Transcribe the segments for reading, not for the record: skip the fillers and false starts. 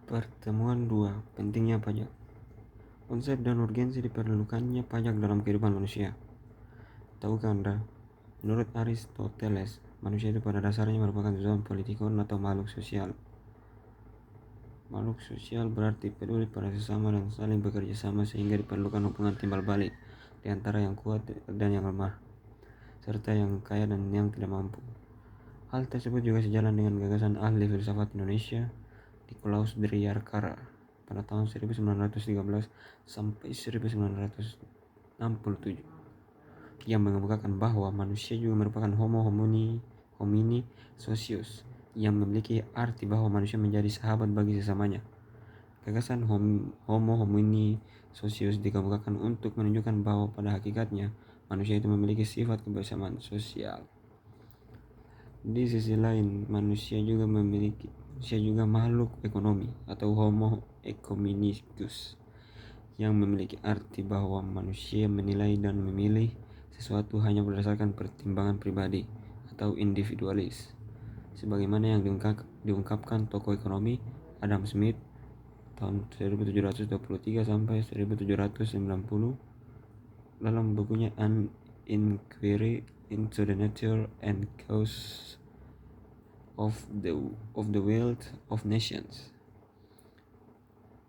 Pertemuan 2. Pentingnya pajak. Konsep dan urgensi diperlukannya pajak dalam kehidupan manusia. Tahukah Anda? Menurut Aristoteles, manusia itu pada dasarnya merupakan zoon politikon atau makhluk sosial. Makhluk sosial berarti peduli pada sesama dan saling bekerja sama sehingga diperlukan hubungan timbal balik di antara yang kuat dan yang lemah, serta yang kaya dan yang tidak mampu. Hal tersebut juga sejalan dengan gagasan ahli filsafat Indonesia Nicolaus Dryarkara pada tahun 1913 sampai 1967 yang mengemukakan bahwa manusia juga merupakan homo homini socius yang memiliki arti bahwa manusia menjadi sahabat bagi sesamanya. Gagasan homo homini socius dikemukakan untuk menunjukkan bahwa pada hakikatnya manusia itu memiliki sifat kebersamaan sosial. Di sisi lain, manusia juga makhluk ekonomi atau homo economicus yang memiliki arti bahwa manusia menilai dan memilih sesuatu hanya berdasarkan pertimbangan pribadi atau individualis, sebagaimana yang diungkapkan tokoh ekonomi Adam Smith tahun 1723 sampai 1790 dalam bukunya An Inquiry into the Nature and Cause of the Wealth of Nations.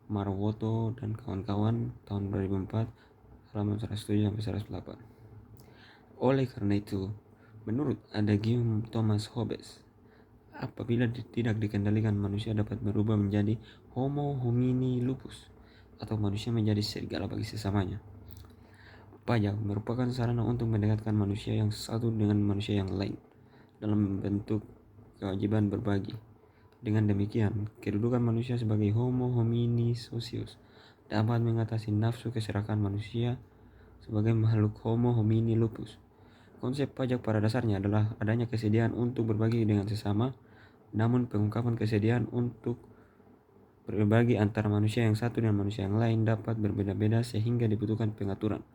Marwoto dan kawan-kawan tahun 2004 halaman 107 sampai 108. Oleh karena itu, menurut Adagium Thomas Hobbes, apabila tidak dikendalikan, manusia dapat berubah menjadi homo homini lupus atau manusia menjadi serigala bagi sesamanya. Pajak merupakan sarana untuk mendekatkan manusia yang satu dengan manusia yang lain dalam bentuk kewajiban berbagi. Dengan demikian, kedudukan manusia sebagai homo homini socius dapat mengatasi nafsu keserakahan manusia sebagai makhluk homo homini lupus. Konsep pajak pada dasarnya adalah adanya kesediaan untuk berbagi dengan sesama, namun pengungkapan kesediaan untuk berbagi antara manusia yang satu dan manusia yang lain dapat berbeda-beda sehingga dibutuhkan pengaturan,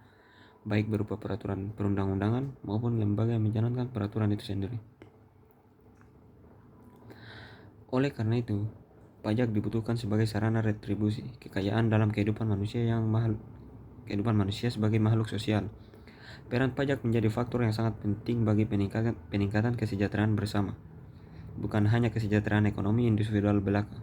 baik berupa peraturan perundang-undangan maupun lembaga yang menjalankan peraturan itu sendiri. Oleh karena itu, pajak dibutuhkan sebagai sarana retribusi kekayaan dalam kehidupan manusia sebagai makhluk sosial. Peran pajak menjadi faktor yang sangat penting bagi peningkatan kesejahteraan bersama, bukan hanya kesejahteraan ekonomi individual belaka.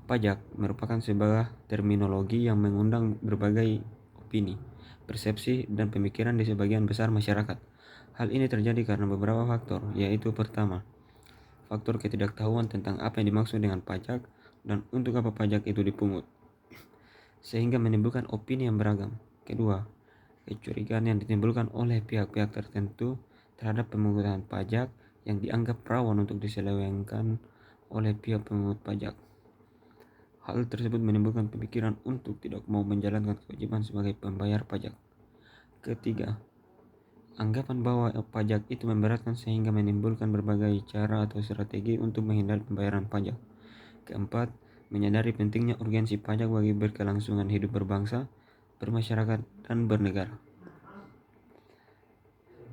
Pajak merupakan sebuah terminologi yang mengundang berbagai opini, persepsi, dan pemikiran di sebagian besar masyarakat. Hal ini terjadi karena beberapa faktor, yaitu pertama, faktor ketidaktahuan tentang apa yang dimaksud dengan pajak dan untuk apa pajak itu dipungut, sehingga menimbulkan opini yang beragam. Kedua, kecurigaan yang ditimbulkan oleh pihak-pihak tertentu terhadap pemungutan pajak yang dianggap rawan untuk diselewengkan oleh pihak pemungut pajak. Hal tersebut menimbulkan pemikiran untuk tidak mau menjalankan kewajiban sebagai pembayar pajak. Ketiga, anggapan bahwa pajak itu memberatkan sehingga menimbulkan berbagai cara atau strategi untuk menghindari pembayaran pajak. Keempat, menyadari pentingnya urgensi pajak bagi berkelangsungan hidup berbangsa, bermasyarakat, dan bernegara.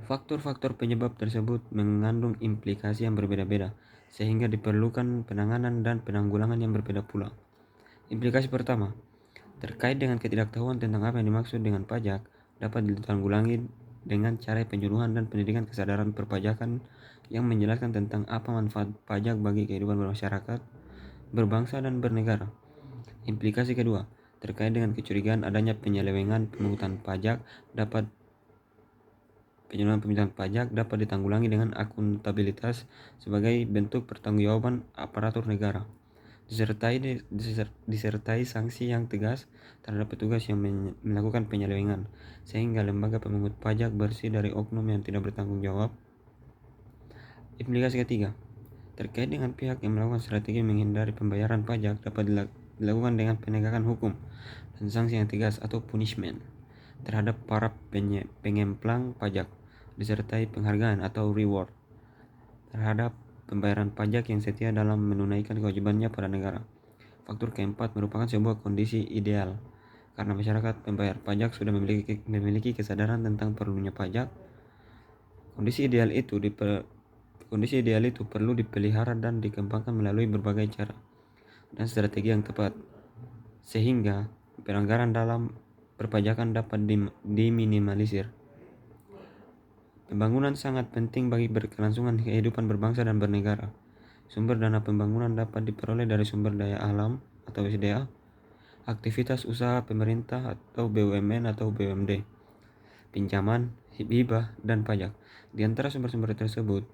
Faktor-faktor penyebab tersebut mengandung implikasi yang berbeda-beda, sehingga diperlukan penanganan dan penanggulangan yang berbeda pula. Implikasi pertama, terkait dengan ketidaktahuan tentang apa yang dimaksud dengan pajak, dapat ditanggulangi dengan cara penyuluhan dan pendidikan kesadaran perpajakan yang menjelaskan tentang apa manfaat pajak bagi kehidupan bermasyarakat, berbangsa, dan bernegara. Implikasi kedua, terkait dengan kecurigaan adanya penyelewengan pemungutan pajak dapat ditanggulangi dengan akuntabilitas sebagai bentuk pertanggungjawaban aparatur negara, disertai sanksi yang tegas terhadap petugas yang melakukan penyelewengan, sehingga lembaga pemungut pajak bersih dari oknum yang tidak bertanggung jawab. Implikasi ketiga, terkait dengan pihak yang melakukan strategi menghindari pembayaran pajak dapat dilakukan dengan penegakan hukum dan sanksi yang tegas atau punishment terhadap para pengemplang pajak, disertai penghargaan atau reward terhadap pembayaran pajak yang setia dalam menunaikan kewajibannya pada negara. Faktor keempat merupakan sebuah kondisi ideal, karena masyarakat pembayar pajak sudah memiliki kesadaran tentang perlunya pajak. Kondisi ideal itu perlu dipelihara dan dikembangkan melalui berbagai cara. dan strategi yang tepat, sehingga pelanggaran dalam perpajakan dapat diminimalisir. Pembangunan sangat penting bagi berkelangsungan kehidupan berbangsa dan bernegara. Sumber dana pembangunan dapat diperoleh dari sumber daya alam atau SDA, aktivitas usaha pemerintah atau BUMN atau BUMD, pinjaman, hibah, dan pajak. Di antara sumber-sumber tersebut,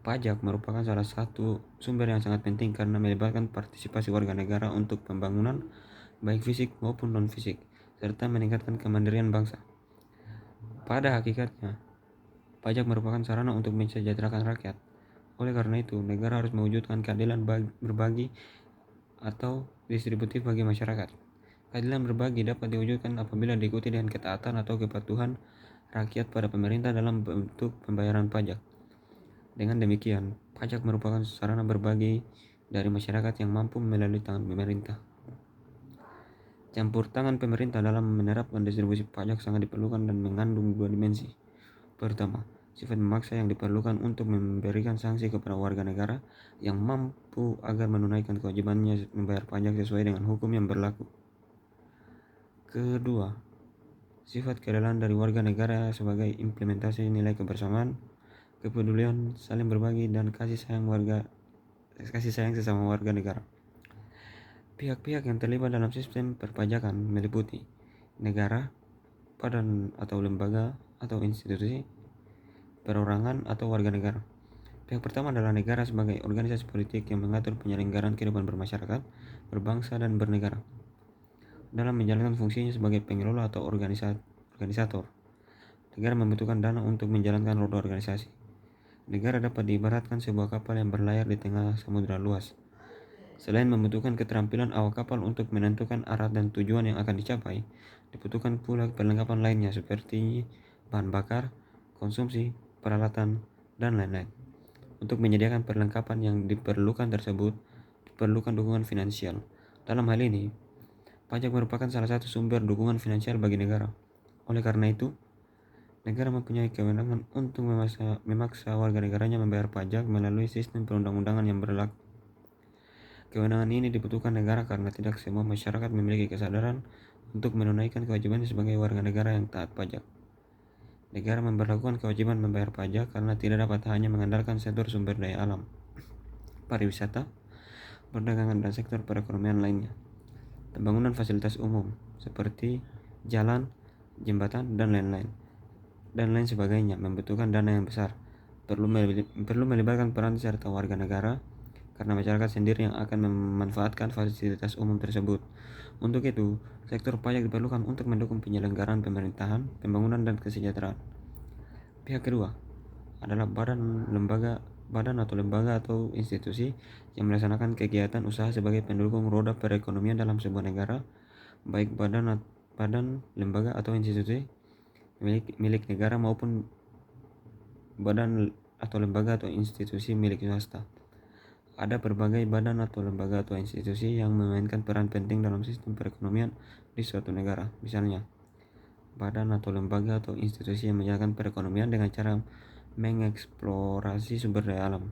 pajak merupakan salah satu sumber yang sangat penting karena melibatkan partisipasi warga negara untuk pembangunan, baik fisik maupun non-fisik, serta meningkatkan kemandirian bangsa. Pada hakikatnya, pajak merupakan sarana untuk mensejahterakan rakyat. Oleh karena itu, negara harus mewujudkan keadilan berbagi atau distributif bagi masyarakat. Keadilan berbagi dapat diwujudkan apabila diikuti dengan ketaatan atau kepatuhan rakyat pada pemerintah dalam bentuk pembayaran pajak. Dengan demikian, pajak merupakan sarana berbagi dari masyarakat yang mampu melalui tangan pemerintah. Campur tangan pemerintah dalam menerapkan distribusi pajak sangat diperlukan dan mengandung dua dimensi. Pertama, sifat memaksa yang diperlukan untuk memberikan sanksi kepada warga negara yang mampu agar menunaikan kewajibannya membayar pajak sesuai dengan hukum yang berlaku. Kedua, sifat kerelaan dari warga negara sebagai implementasi nilai kebersamaan, kepedulian, saling berbagi, dan kasih sayang sesama warga negara. Pihak-pihak yang terlibat dalam sistem perpajakan meliputi negara, badan atau lembaga atau institusi, perorangan atau warga negara. Pihak pertama adalah negara sebagai organisasi politik yang mengatur penyelenggaraan kehidupan bermasyarakat, berbangsa, dan bernegara. Dalam menjalankan fungsinya sebagai pengelola atau organisator, negara membutuhkan dana untuk menjalankan roda organisasi. Negara dapat diibaratkan sebuah kapal yang berlayar di tengah samudera luas. Selain membutuhkan keterampilan awak kapal untuk menentukan arah dan tujuan yang akan dicapai, dibutuhkan pula perlengkapan lainnya seperti bahan bakar, konsumsi, peralatan, dan lain-lain. Untuk menyediakan perlengkapan yang diperlukan tersebut, diperlukan dukungan finansial. Dalam hal ini, pajak merupakan salah satu sumber dukungan finansial bagi negara. Oleh karena itu, negara mempunyai kewenangan untuk memaksa warga negaranya membayar pajak melalui sistem perundang-undangan yang berlaku. Kewenangan ini dibutuhkan negara karena tidak semua masyarakat memiliki kesadaran untuk menunaikan kewajibannya sebagai warga negara yang taat pajak. Negara memberlakukan kewajiban membayar pajak karena tidak dapat hanya mengandalkan sektor sumber daya alam, pariwisata, perdagangan, dan sektor perekonomian lainnya. Pembangunan fasilitas umum seperti jalan, jembatan, dan lain sebagainya membutuhkan dana yang besar. Perlu melibatkan peran serta warga negara karena masyarakat sendiri yang akan memanfaatkan fasilitas umum tersebut. Untuk itu, sektor pajak diperlukan untuk mendukung penyelenggaraan pemerintahan, pembangunan, dan kesejahteraan. Pihak kedua adalah badan atau lembaga atau institusi yang melaksanakan kegiatan usaha sebagai pendukung roda perekonomian dalam sebuah negara, baik badan, lembaga, atau institusi milik negara maupun badan atau lembaga atau institusi milik swasta. Ada berbagai badan atau lembaga atau institusi yang memainkan peran penting dalam sistem perekonomian di suatu negara. Misalnya, badan atau lembaga atau institusi yang menjalankan perekonomian dengan cara mengeksplorasi sumber daya alam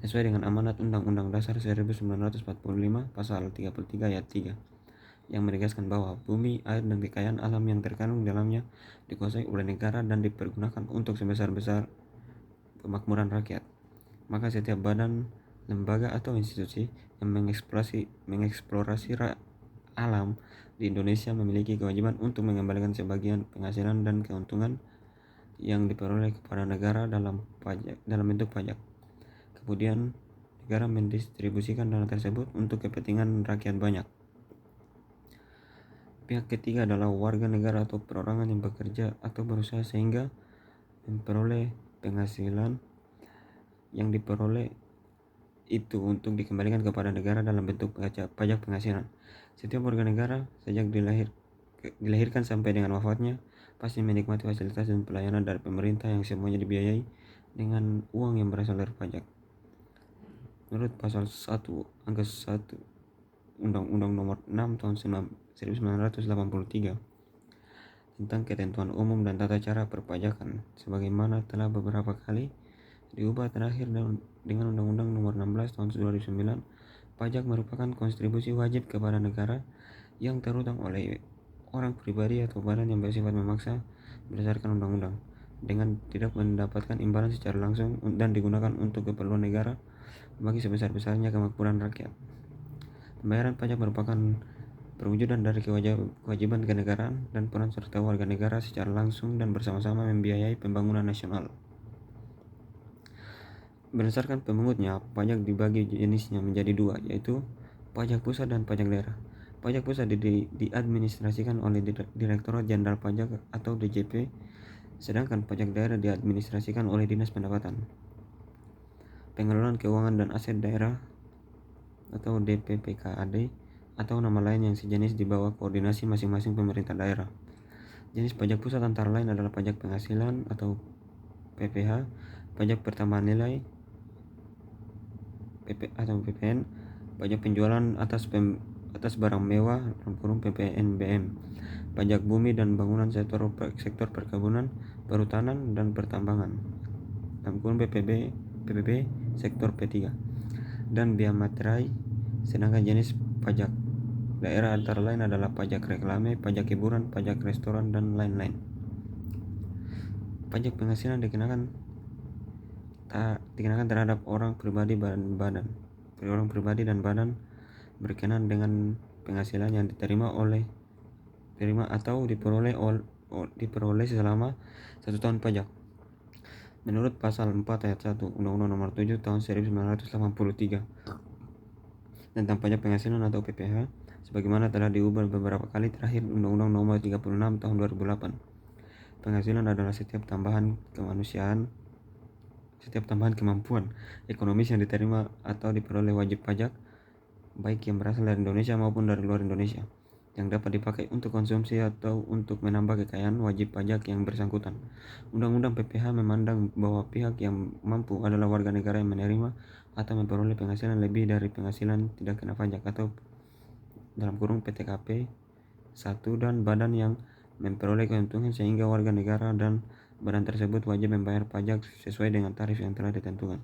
sesuai dengan amanat Undang-Undang Dasar 1945 Pasal 33 Ayat 3 yang menegaskan bahwa bumi, air, dan kekayaan alam yang terkandung dalamnya dikuasai oleh negara dan dipergunakan untuk sebesar-besar pemakmuran rakyat. Maka setiap badan, lembaga, atau institusi yang mengeksplorasi alam di Indonesia memiliki kewajiban untuk mengembalikan sebagian penghasilan dan keuntungan yang diperoleh kepada negara dalam bentuk pajak. Kemudian, negara mendistribusikan dana tersebut untuk kepentingan rakyat banyak. Pihak ketiga adalah warga negara atau perorangan yang bekerja atau berusaha sehingga memperoleh penghasilan yang diperoleh itu untuk dikembalikan kepada negara dalam bentuk pajak penghasilan. Setiap warga negara sejak dilahirkan sampai dengan wafatnya pasti menikmati fasilitas dan pelayanan dari pemerintah yang semuanya dibiayai dengan uang yang berasal dari pajak. Menurut pasal 1 angka 1 Undang-Undang Nomor 6 Tahun 1983 tentang ketentuan umum dan tata cara perpajakan, sebagaimana telah beberapa kali diubah terakhir dengan Undang-Undang Nomor 16 Tahun 2009 Pajak merupakan kontribusi wajib kepada negara yang terutang oleh orang pribadi atau badan yang bersifat memaksa berdasarkan undang-undang dengan tidak mendapatkan imbalan secara langsung dan digunakan untuk keperluan negara bagi sebesar-besarnya kemakmuran rakyat. Pembayaran pajak merupakan perwujudan dari kewajiban kenegaraan dan peran serta warga negara secara langsung dan bersama-sama membiayai pembangunan nasional. Berdasarkan pemungutnya, pajak dibagi jenisnya menjadi dua, yaitu pajak pusat dan pajak daerah. Pajak pusat diadministrasikan oleh Direktorat Jenderal Pajak atau DJP, sedangkan pajak daerah diadministrasikan oleh Dinas Pendapatan, Pengelolaan Keuangan dan Aset Daerah atau DPPKAD, atau nama lain yang sejenis di bawah koordinasi masing-masing pemerintah daerah. Jenis pajak pusat antara lain adalah pajak penghasilan atau PPH, pajak pertambahan nilai atau PPN, pajak penjualan atas barang mewah PPNBM, pajak bumi dan bangunan sektor perkebunan, perhutanan dan pertambangan PPB sektor P3, dan biaya materai. Sedangkan jenis pajak daerah antara lain adalah pajak reklame, pajak hiburan, pajak restoran, dan lain-lain. Pajak penghasilan dikenakan terhadap orang pribadi dan badan berkenaan dengan penghasilan yang diterima atau diperoleh selama 1 tahun pajak. Menurut pasal 4 ayat 1 Undang-Undang Nomor 7 Tahun 1983 tentang pajak penghasilan atau PPH, sebagaimana telah diubah beberapa kali terakhir Undang-Undang Nomor 36 Tahun 2008. Penghasilan adalah setiap tambahan kemampuan ekonomis yang diterima atau diperoleh wajib pajak, baik yang berasal dari Indonesia maupun dari luar Indonesia, yang dapat dipakai untuk konsumsi atau untuk menambah kekayaan wajib pajak yang bersangkutan. Undang-Undang PPH memandang bahwa pihak yang mampu adalah warga negara yang menerima atau memperoleh penghasilan lebih dari penghasilan tidak kena pajak atau PTKP 1 dan badan yang memperoleh keuntungan sehingga warga negara dan badan tersebut wajib membayar pajak sesuai dengan tarif yang telah ditentukan.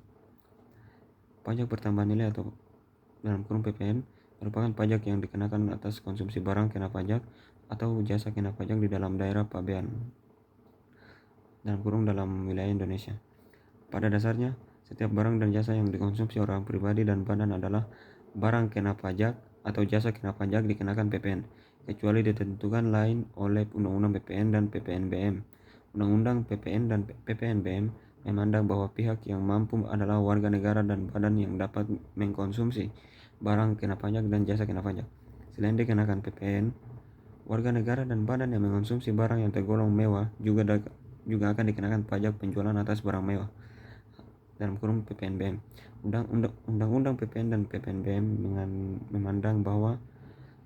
Pajak pertambahan nilai atau PPN merupakan pajak yang dikenakan atas konsumsi barang kena pajak atau jasa kena pajak di dalam daerah pabean dalam wilayah Indonesia. Pada dasarnya, setiap barang dan jasa yang dikonsumsi orang pribadi dan badan adalah barang kena pajak atau jasa kena pajak dikenakan PPN, kecuali ditentukan lain oleh Undang-Undang PPN dan PPNBM. Undang-Undang PPN dan PPNBM memandang bahwa pihak yang mampu adalah warga negara dan badan yang dapat mengkonsumsi barang kena pajak dan jasa kena pajak. Selain dikenakan PPN, warga negara dan badan yang mengkonsumsi barang yang tergolong mewah juga akan dikenakan pajak penjualan atas barang mewah PPNBM. Undang-undang PPN dan PPNBM memandang bahwa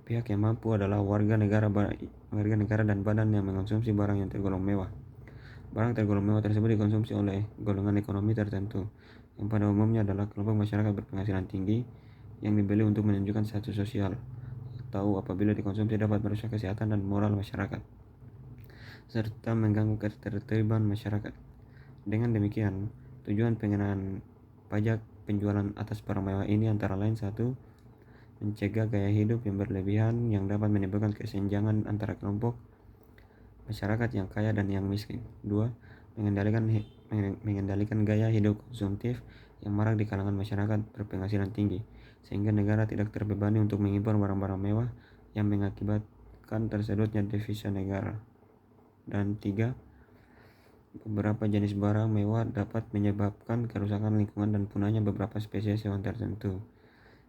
pihak yang mampu adalah warga negara dan badan yang mengkonsumsi barang yang tergolong mewah. Barang tergolong mewah tersebut dikonsumsi oleh golongan ekonomi tertentu, yang pada umumnya adalah kelompok masyarakat berpenghasilan tinggi yang dibeli untuk menunjukkan status sosial, atau apabila dikonsumsi dapat merusak kesehatan dan moral masyarakat serta mengganggu ketertiban masyarakat. Dengan demikian, tujuan pengenaan pajak penjualan atas barang mewah ini antara lain: 1. Mencegah gaya hidup yang berlebihan yang dapat menimbulkan kesenjangan antara kelompok masyarakat yang kaya dan yang miskin. 2. Mengendalikan gaya hidup konsumtif yang marak di kalangan masyarakat berpenghasilan tinggi, sehingga negara tidak terbebani untuk mengimpor barang-barang mewah yang mengakibatkan tersedotnya devisa negara. Dan 3. Beberapa jenis barang mewah dapat menyebabkan kerusakan lingkungan dan punahnya beberapa spesies hewan tertentu,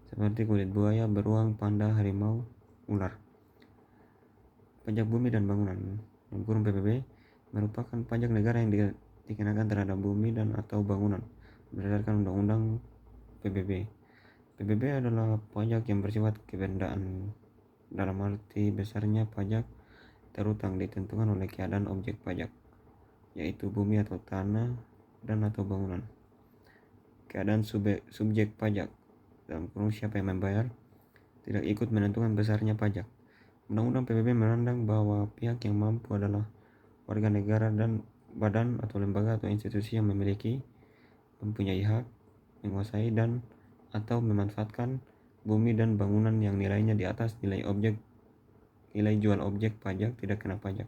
seperti kulit buaya, beruang, panda, harimau, ular. Pajak bumi dan bangunan (PBB) merupakan pajak negara yang dikenakan terhadap bumi dan atau bangunan berdasarkan Undang-Undang PBB. PBB adalah pajak yang bersifat kebendaan, dalam arti besarnya pajak terutang ditentukan oleh keadaan objek pajak, yaitu bumi atau tanah dan atau bangunan. Keadaan subjek pajak siapa yang membayar tidak ikut menentukan besarnya pajak. Undang-Undang PBB memandang bahwa pihak yang mampu adalah warga negara dan badan atau lembaga atau institusi yang mempunyai hak, menguasai dan atau memanfaatkan bumi dan bangunan yang nilainya di atas nilai jual objek pajak tidak kena pajak.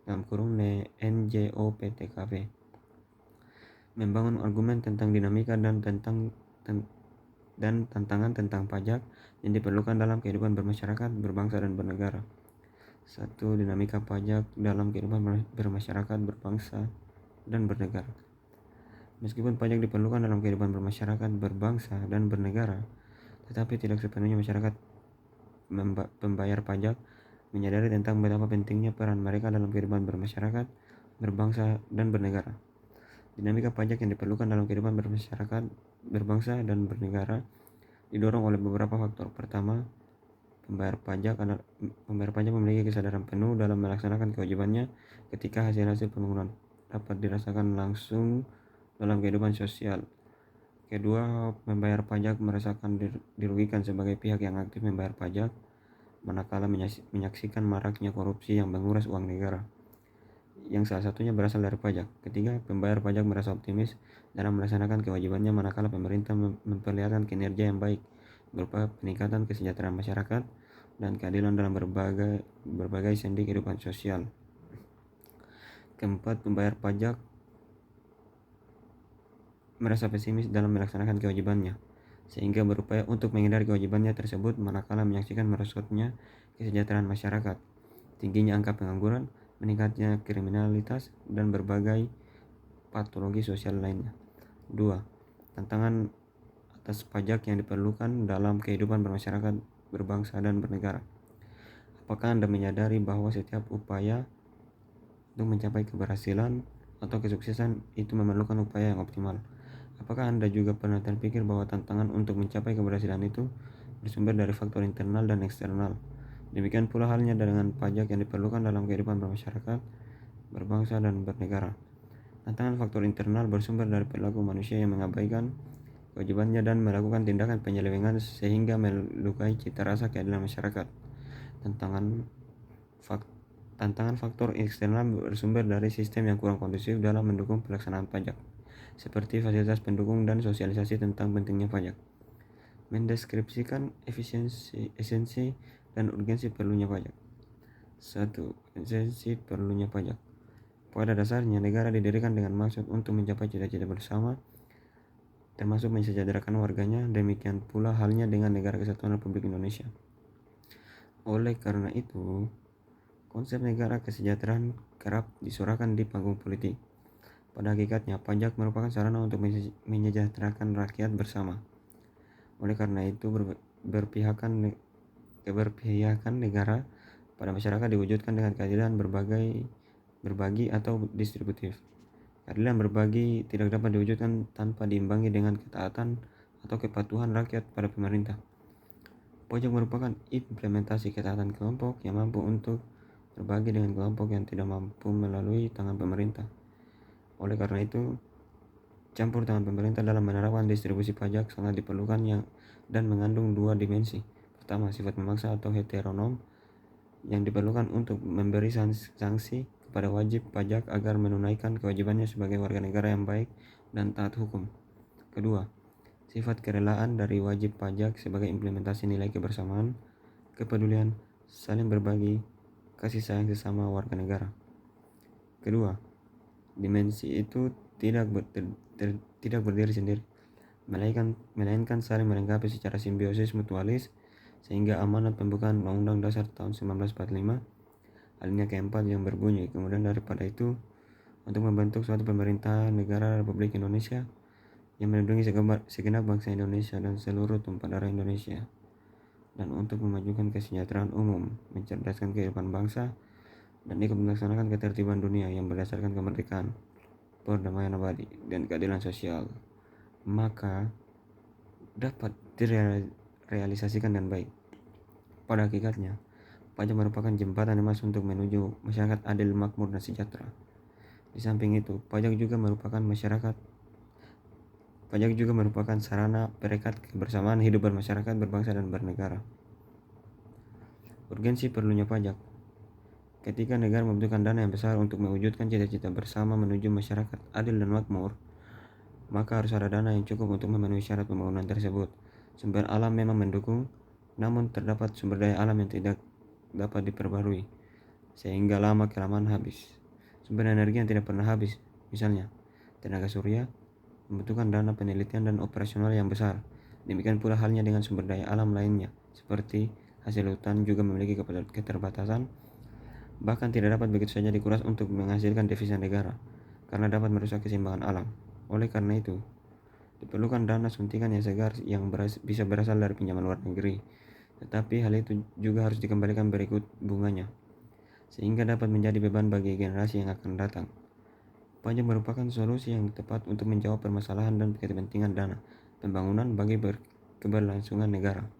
Dalam kurung NJOPTKP. Membangun argumen tentang dinamika dan tantangan tentang pajak yang diperlukan dalam kehidupan bermasyarakat, berbangsa dan bernegara. 1. Dinamika pajak dalam kehidupan bermasyarakat, berbangsa dan bernegara. Meskipun pajak diperlukan dalam kehidupan bermasyarakat, berbangsa dan bernegara, tetapi tidak sepenuhnya masyarakat pembayar pajak menyadari tentang betapa pentingnya peran mereka dalam kehidupan bermasyarakat, berbangsa dan bernegara. Dinamika pajak yang diperlukan dalam kehidupan bermasyarakat, berbangsa dan bernegara didorong oleh beberapa faktor. Pertama, pembayar pajak memiliki kesadaran penuh dalam melaksanakan kewajibannya ketika hasil-hasil pembangunan dapat dirasakan langsung dalam kehidupan sosial. Kedua, membayar pajak merasakan dirugikan sebagai pihak yang aktif membayar pajak, manakala menyaksikan maraknya korupsi yang menguras uang negara, yang salah satunya berasal dari pajak. Ketiga, pembayar pajak merasa optimis dalam melaksanakan kewajibannya manakala pemerintah memperlihatkan kinerja yang baik berupa peningkatan kesejahteraan masyarakat dan keadilan dalam berbagai sendi kehidupan sosial. Keempat, pembayar pajak merasa pesimis dalam melaksanakan kewajibannya, sehingga berupaya untuk menghindari kewajibannya tersebut manakala menyaksikan merosotnya kesejahteraan masyarakat, tingginya angka pengangguran, meningkatnya kriminalitas, dan berbagai patologi sosial lainnya. 2. Tantangan atas pajak yang diperlukan dalam kehidupan bermasyarakat, berbangsa, dan bernegara. Apakah Anda menyadari bahwa setiap upaya untuk mencapai keberhasilan atau kesuksesan itu memerlukan upaya yang optimal? Apakah Anda juga pernah terpikir bahwa tantangan untuk mencapai keberhasilan itu bersumber dari faktor internal dan eksternal? Demikian pula halnya dengan pajak yang diperlukan dalam kehidupan bermasyarakat, berbangsa, dan bernegara. Tantangan faktor internal bersumber dari perilaku manusia yang mengabaikan kewajibannya dan melakukan tindakan penyelewengan sehingga melukai cita rasa keadilan masyarakat. Tantangan faktor eksternal bersumber dari sistem yang kurang kondusif dalam mendukung pelaksanaan pajak, seperti fasilitas pendukung dan sosialisasi tentang pentingnya pajak. Mendeskripsikan esensi dan urgensi perlunya pajak. 1. Esensi perlunya pajak. Pada dasarnya, negara didirikan dengan maksud untuk mencapai cita-cita bersama, termasuk mensejahterakan warganya. Demikian pula halnya dengan Negara Kesatuan Republik Indonesia. Oleh karena itu, konsep negara kesejahteraan kerap disuarakan di panggung politik. Pada hakikatnya, pajak merupakan sarana untuk menyejahterakan rakyat bersama. Oleh karena itu, keberpihakan negara pada masyarakat diwujudkan dengan keadilan berbagi atau distributif. Keadilan berbagi tidak dapat diwujudkan tanpa diimbangi dengan ketaatan atau kepatuhan rakyat pada pemerintah. Pajak merupakan implementasi ketaatan kelompok yang mampu untuk berbagi dengan kelompok yang tidak mampu melalui tangan pemerintah. Oleh karena itu, campur tangan pemerintah dalam menerapkan distribusi pajak sangat diperlukan dan mengandung dua dimensi. Pertama, sifat memaksa atau heteronom yang diperlukan untuk memberi sanksi kepada wajib pajak agar menunaikan kewajibannya sebagai warga negara yang baik dan taat hukum. Kedua, sifat kerelaan dari wajib pajak sebagai implementasi nilai kebersamaan, kepedulian, saling berbagi, kasih sayang sesama warga negara. Kedua, dimensi itu tidak berdiri sendiri, melainkan saling melengkapi secara simbiosis mutualis, sehingga amanat pembukaan Undang-Undang Dasar tahun 1945 alinea keempat yang berbunyi, kemudian daripada itu, untuk membentuk suatu pemerintahan negara Republik Indonesia yang melindungi segenap bangsa Indonesia dan seluruh tumpah darah Indonesia, dan untuk memajukan kesejahteraan umum, mencerdaskan kehidupan bangsa, dan ikut melaksanakan ketertiban dunia yang berdasarkan kemerdekaan, perdamaian abadi, dan keadilan sosial, maka dapat direalisasikan dengan baik. Pada hakikatnya, pajak merupakan jembatan emas untuk menuju masyarakat adil, makmur, dan sejahtera. Di samping itu, pajak juga merupakan sarana perekat kebersamaan hidup bermasyarakat, berbangsa, dan bernegara. Urgensi perlunya pajak. Ketika negara membutuhkan dana yang besar untuk mewujudkan cita-cita bersama menuju masyarakat adil dan makmur, maka harus ada dana yang cukup untuk memenuhi syarat pembangunan tersebut. Sumber alam memang mendukung, namun terdapat sumber daya alam yang tidak dapat diperbarui, sehingga lama-kelamaan habis. Sumber energi yang tidak pernah habis, misalnya tenaga surya, membutuhkan dana penelitian dan operasional yang besar. Demikian pula halnya dengan sumber daya alam lainnya, seperti hasil hutan juga memiliki keterbatasan, bahkan tidak dapat begitu saja dikuras untuk menghasilkan devisa negara, karena dapat merusak keseimbangan alam. Oleh karena itu, diperlukan dana suntikan yang segar yang bisa berasal dari pinjaman luar negeri, tetapi hal itu juga harus dikembalikan berikut bunganya, sehingga dapat menjadi beban bagi generasi yang akan datang. Pajak merupakan solusi yang tepat untuk menjawab permasalahan dan kepentingan dana pembangunan bagi keberlangsungan negara.